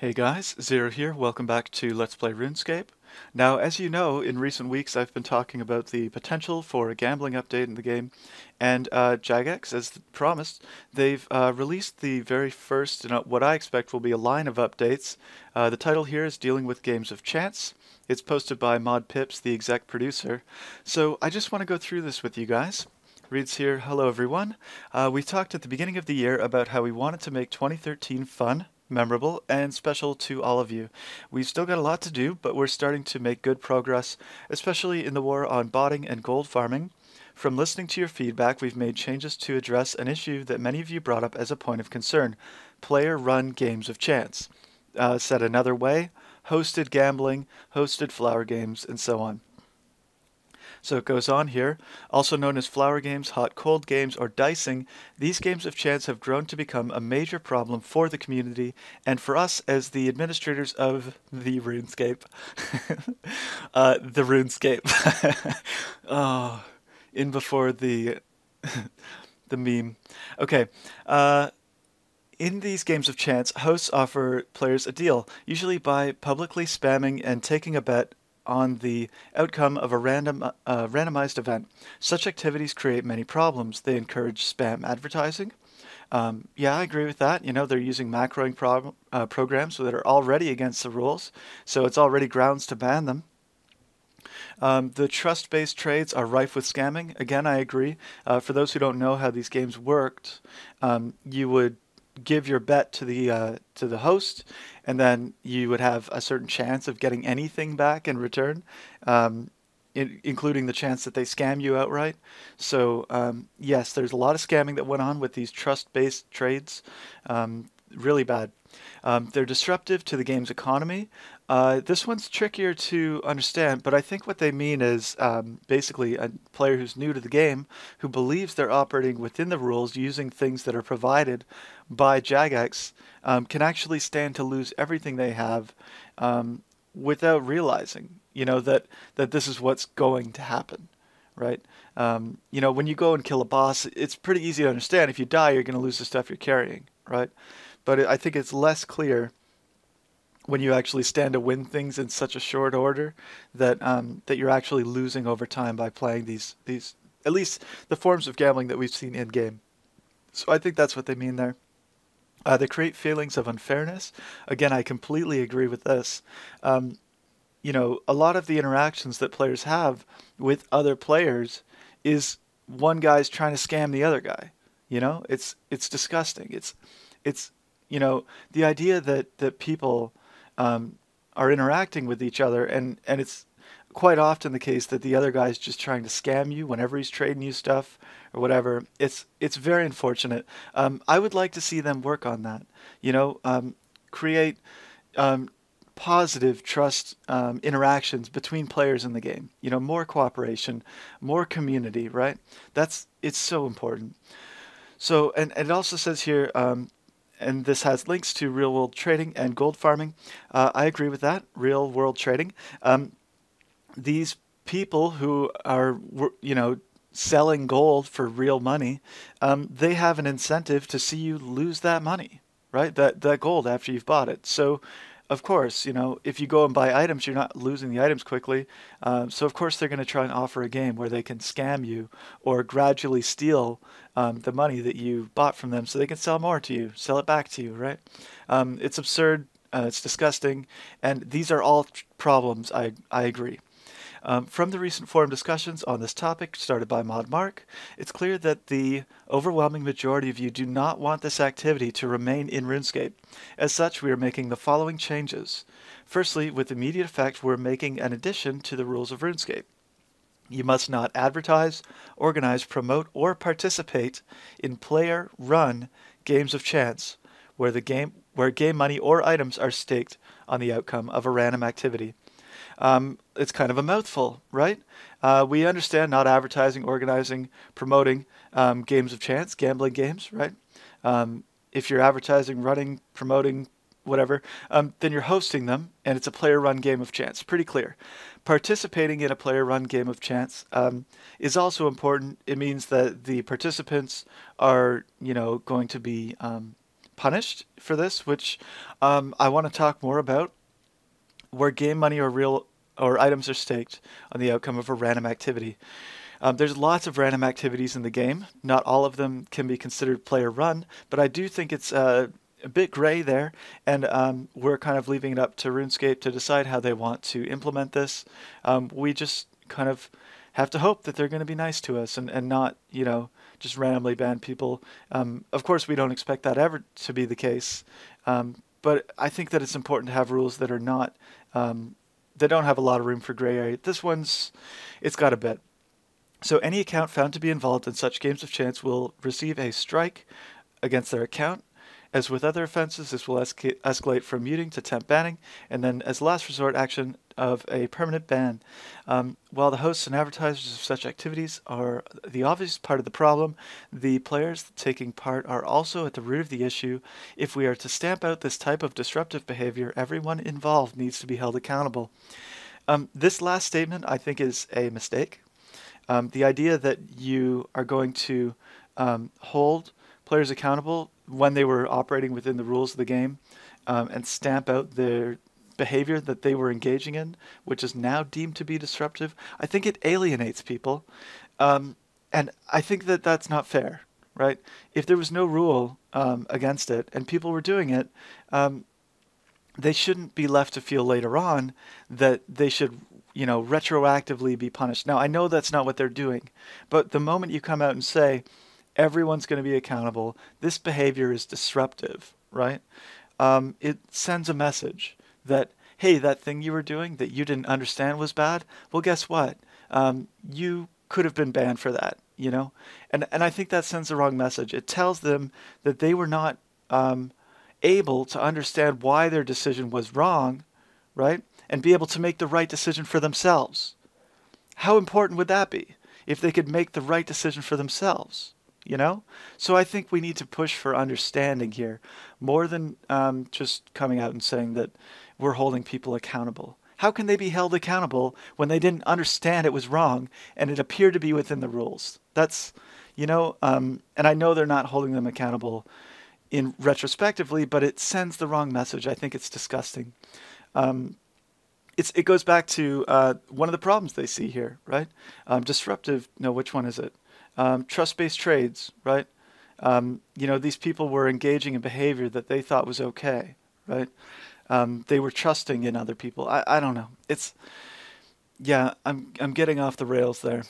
Hey guys, Zero here. Welcome back to Let's Play RuneScape. Now, as you know, in recent weeks I've been talking about the potential for a gambling update in the game, and Jagex, as promised, they've released the very first, and what I expect will be a line of updates. The title here is Dealing with Games of Chance. It's posted by Mod Pips, the exec producer. So I just want to go through this with you guys. Reads here, hello everyone. We talked at the beginning of the year about how we wanted to make 2013 fun, memorable, and special to all of you. We've still got a lot to do, but we're starting to make good progress, especially in the war on botting and gold farming. From listening to your feedback, we've made changes to address an issue that many of you brought up as a point of concern: player-run games of chance. Said another way, hosted gambling, hosted flower games, and so on. So it goes on here. Also known as flower games, hot cold games, or dicing, these games of chance have grown to become a major problem for the community and for us as the administrators of the RuneScape. The RuneScape. Oh, in before the the meme. Okay. In these games of chance, hosts offer players a deal, usually by publicly spamming and taking a bet on the outcome of a randomized event. Such activities create many problems. They encourage spam advertising. Yeah, I agree with that. You know, they're using macroing programs that are already against the rules, so it's already grounds to ban them. The trust-based trades are rife with scamming. Again, I agree. For those who don't know how these games worked, you would give your bet to the host, and then you would have a certain chance of getting anything back in return, including the chance that they scam you outright. So yes, there's a lot of scamming that went on with these trust-based trades. Really bad. They're disruptive to the game's economy. This one's trickier to understand, but I think what they mean is basically a player who's new to the game, who believes they're operating within the rules using things that are provided by Jagex, can actually stand to lose everything they have without realizing, that this is what's going to happen, right? When you go and kill a boss, it's pretty easy to understand. If you die, you're going to lose the stuff you're carrying, right? But I think it's less clear when you actually stand to win things in such a short order that you're actually losing over time by playing these at least the forms of gambling that we've seen in game. So I think that's what they mean there. They create feelings of unfairness. Again, I completely agree with this. A lot of the interactions that players have with other players is one guy's trying to scam the other guy. It's disgusting. It's the idea that people are interacting with each other, and it's quite often the case that the other guy's just trying to scam you whenever he's trading you stuff or whatever. It's very unfortunate. I would like to see them work on that. Create positive trust interactions between players in the game. More cooperation, more community, right? It's so important. So, and it also says here, and this has links to real world trading and gold farming. I agree with that. Real world trading. These people who are, selling gold for real money, they have an incentive to see you lose that money, right? That gold after you've bought it. So, of course, if you go and buy items, you're not losing the items quickly. So of course they're going to try and offer a game where they can scam you or gradually steal the money that you bought from them so they can sell more to you, sell it back to you, right? It's absurd, it's disgusting, and these are all problems, I agree. From the recent forum discussions on this topic started by Mod Mark, it's clear that the overwhelming majority of you do not want this activity to remain in RuneScape. As such, we are making the following changes. Firstly, with immediate effect, we're making an addition to the rules of RuneScape. You must not advertise, organize, promote, or participate in player-run games of chance, where game money or items are staked on the outcome of a random activity. It's kind of a mouthful, right? We understand not advertising, organizing, promoting games of chance, gambling games, right? If you're advertising, running, promoting, whatever, then you're hosting them, and it's a player-run game of chance. Pretty clear. Participating in a player-run game of chance is also important. It means that the participants are, going to be punished for this, which I want to talk more about, where game money or items are staked on the outcome of a random activity. There's lots of random activities in the game. Not all of them can be considered player run, but I do think it's a bit gray there, and we're kind of leaving it up to RuneScape to decide how they want to implement this. We just kind of have to hope that they're going to be nice to us and not, just randomly ban people. Of course, we don't expect that ever to be the case, but I think that it's important to have rules that are not, they don't have a lot of room for gray area. This one's, it's got a bit. So any account found to be involved in such games of chance will receive a strike against their account. As with other offenses, this will escalate from muting to temp banning, and then as last resort action of a permanent ban. While the hosts and advertisers of such activities are the obvious part of the problem, the players taking part are also at the root of the issue. If we are to stamp out this type of disruptive behavior, everyone involved needs to be held accountable. This last statement, I think, is a mistake. The idea that you are going to hold players accountable when they were operating within the rules of the game, and stamp out their behavior that they were engaging in, which is now deemed to be disruptive, I think it alienates people. And I think that that's not fair, right? If there was no rule against it and people were doing it, they shouldn't be left to feel later on that they should, retroactively be punished. Now, I know that's not what they're doing, but the moment you come out and say, everyone's going to be accountable, this behavior is disruptive, right? It sends a message that, hey, that thing you were doing that you didn't understand was bad, well, guess what? You could have been banned for that, And I think that sends the wrong message. It tells them that they were not able to understand why their decision was wrong, right? And be able to make the right decision for themselves. How important would that be if they could make the right decision for themselves? So I think we need to push for understanding here more than just coming out and saying that we're holding people accountable. How can they be held accountable when they didn't understand it was wrong and it appeared to be within the rules? That's, and I know they're not holding them accountable in retrospectively, but it sends the wrong message. I think it's disgusting. It goes back to one of the problems they see here, right? Disruptive, no, which one is it? Trust-based trades, right? These people were engaging in behavior that they thought was okay, right? They were trusting in other people. I don't know. I'm getting off the rails there.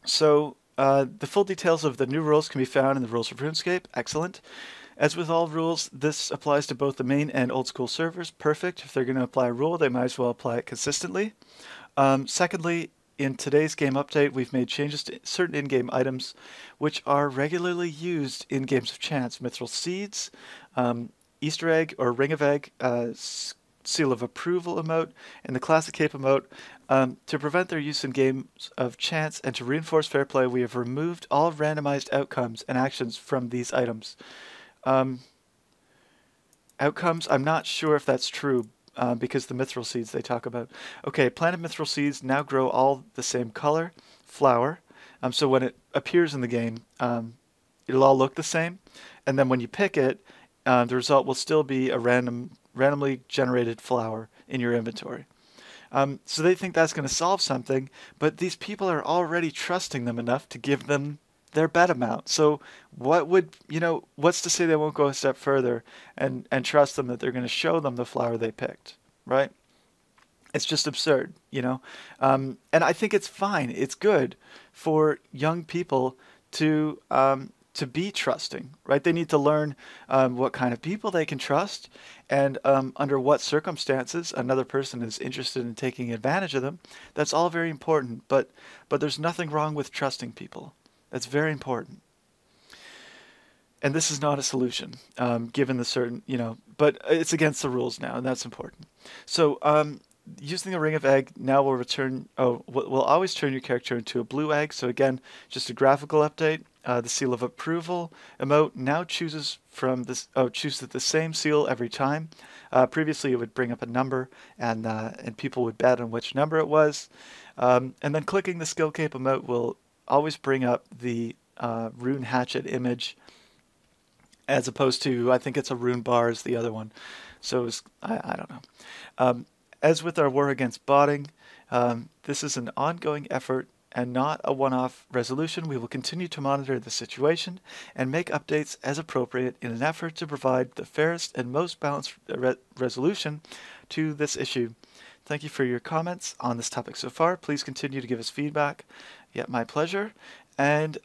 So the full details of the new rules can be found in the rules of RuneScape. Excellent. As with all rules, this applies to both the main and old school servers. Perfect. If they're going to apply a rule, they might as well apply it consistently. Secondly, in today's game update, we've made changes to certain in-game items which are regularly used in games of chance. Mithril seeds, Easter egg or ring of egg, seal of approval emote, and the classic cape emote. To prevent their use in games of chance and to reinforce fair play, we have removed all randomized outcomes and actions from these items. Outcomes, I'm not sure if that's true. Because the mithril seeds they talk about. Okay, planted mithril seeds now grow all the same color, flower. So when it appears in the game, it'll all look the same. And then when you pick it, the result will still be a randomly generated flower in your inventory. So they think that's going to solve something, but these people are already trusting them enough to give them their bet amount. So what's to say they won't go a step further and trust them that they're going to show them the flower they picked, right? It's just absurd, and I think it's fine. It's good for young people to be trusting, right? They need to learn what kind of people they can trust and under what circumstances another person is interested in taking advantage of them. That's all very important, but there's nothing wrong with trusting people. That's very important. And this is not a solution, given the certain, but it's against the rules now, and that's important. So using the ring of egg now will always turn your character into a blue egg. So again, just a graphical update. The seal of approval emote now chooses the same seal every time. Previously, it would bring up a number, and people would bet on which number it was. And then clicking the skill cape emote will always bring up the rune hatchet image, as opposed to, I think it's a rune bar is the other one. So I don't know. Um, as with our war against botting, this is an ongoing effort and not a one-off resolution. We will continue to monitor the situation and make updates as appropriate in an effort to provide the fairest and most balanced resolution to this issue. Thank you for your comments on this topic so far. Please continue to give us feedback. Yeah, my pleasure. And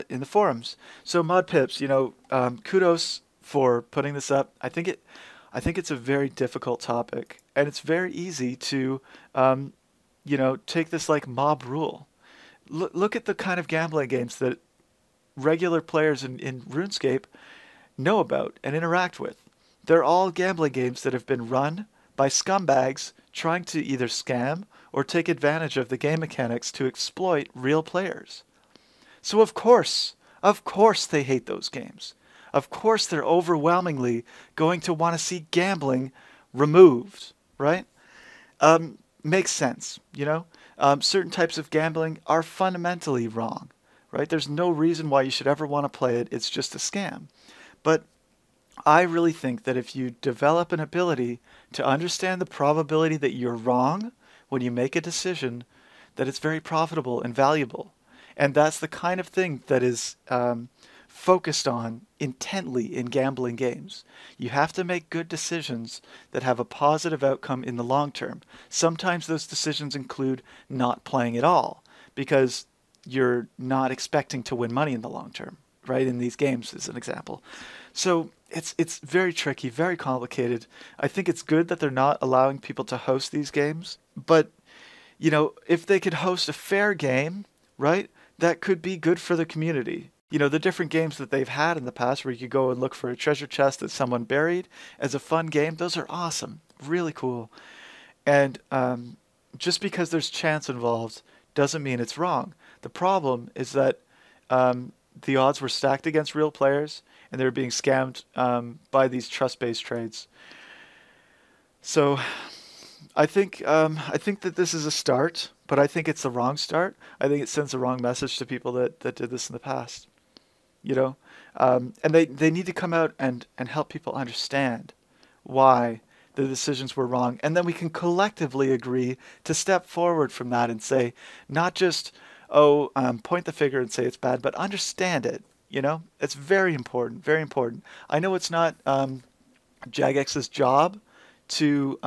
in the forums. So Mod Pips, kudos for putting this up. I think it's a very difficult topic, and it's very easy to, take this like mob rule. Look at the kind of gambling games that regular players in RuneScape know about and interact with. They're all gambling games that have been run by scumbags trying to either scam or take advantage of the game mechanics to exploit real players. So of course they hate those games. Of course they're overwhelmingly going to want to see gambling removed, right? Makes sense, certain types of gambling are fundamentally wrong, right? There's no reason why you should ever want to play it. It's just a scam. But I really think that if you develop an ability to understand the probability that you're wrong when you make a decision, that it's very profitable and valuable. And that's the kind of thing that is focused on intently in gambling games. You have to make good decisions that have a positive outcome in the long term. Sometimes those decisions include not playing at all because you're not expecting to win money in the long term, right? In these games, as an example. So it's very tricky, very complicated. I think it's good that they're not allowing people to host these games, but if they could host a fair game, right, that could be good for the community. The different games that they've had in the past where you could go and look for a treasure chest that someone buried as a fun game, those are awesome, really cool. And just because there's chance involved doesn't mean it's wrong. The problem is that the odds were stacked against real players and they were being scammed by these trust-based trades. So I think that this is a start, but I think it's the wrong start. I think it sends the wrong message to people that did this in the past. And they need to come out and help people understand why the decisions were wrong. And then we can collectively agree to step forward from that and say, not just, point the finger and say it's bad, but understand it. It's very important, very important. I know it's not Jagex's job to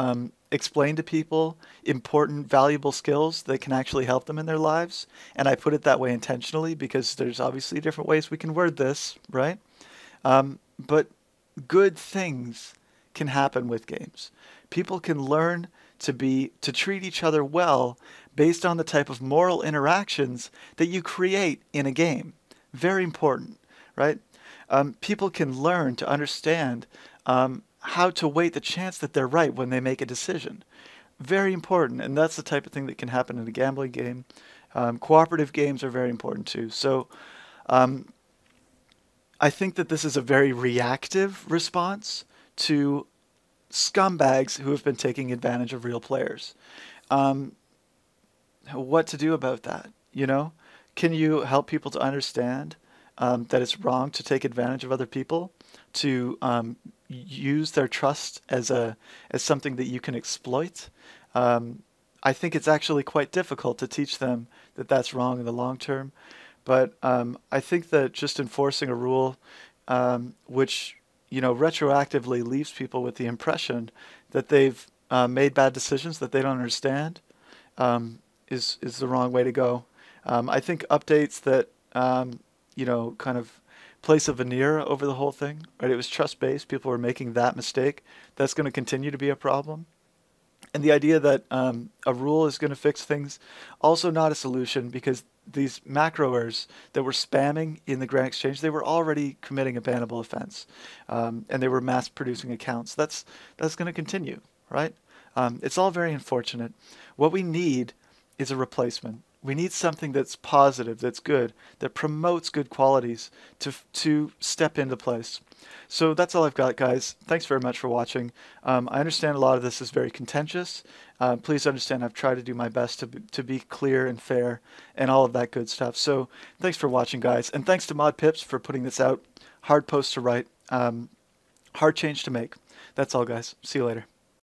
explain to people important, valuable skills that can actually help them in their lives. And I put it that way intentionally because there's obviously different ways we can word this, right? But good things can happen with games. People can learn to treat each other well based on the type of moral interactions that you create in a game. Very important, right? People can learn to understand how to weight the chance that they're right when they make a decision. Very important, and that's the type of thing that can happen in a gambling game. Cooperative games are very important too. So I think that this is a very reactive response to scumbags who have been taking advantage of real players. What to do about that? Can you help people to understand that it's wrong to take advantage of other people, to use their trust as something that you can exploit? I think it's actually quite difficult to teach them that that's wrong in the long term. But I think that just enforcing a rule which retroactively leaves people with the impression that they've made bad decisions that they don't understand is the wrong way to go. I think updates that kind of place a veneer over the whole thing, right? It was trust-based. People were making that mistake. That's going to continue to be a problem. And the idea that a rule is going to fix things, also not a solution, because these macroers that were spamming in the Grand Exchange, they were already committing a bannable offense, and they were mass-producing accounts. That's going to continue, right? It's all very unfortunate. What we need is a replacement. We need something that's positive, that's good, that promotes good qualities to step into place. So that's all I've got, guys. Thanks very much for watching. I understand a lot of this is very contentious. Please understand I've tried to do my best to be clear and fair and all of that good stuff. So thanks for watching, guys. And thanks to Mod Pips for putting this out. Hard post to write. Hard change to make. That's all, guys. See you later.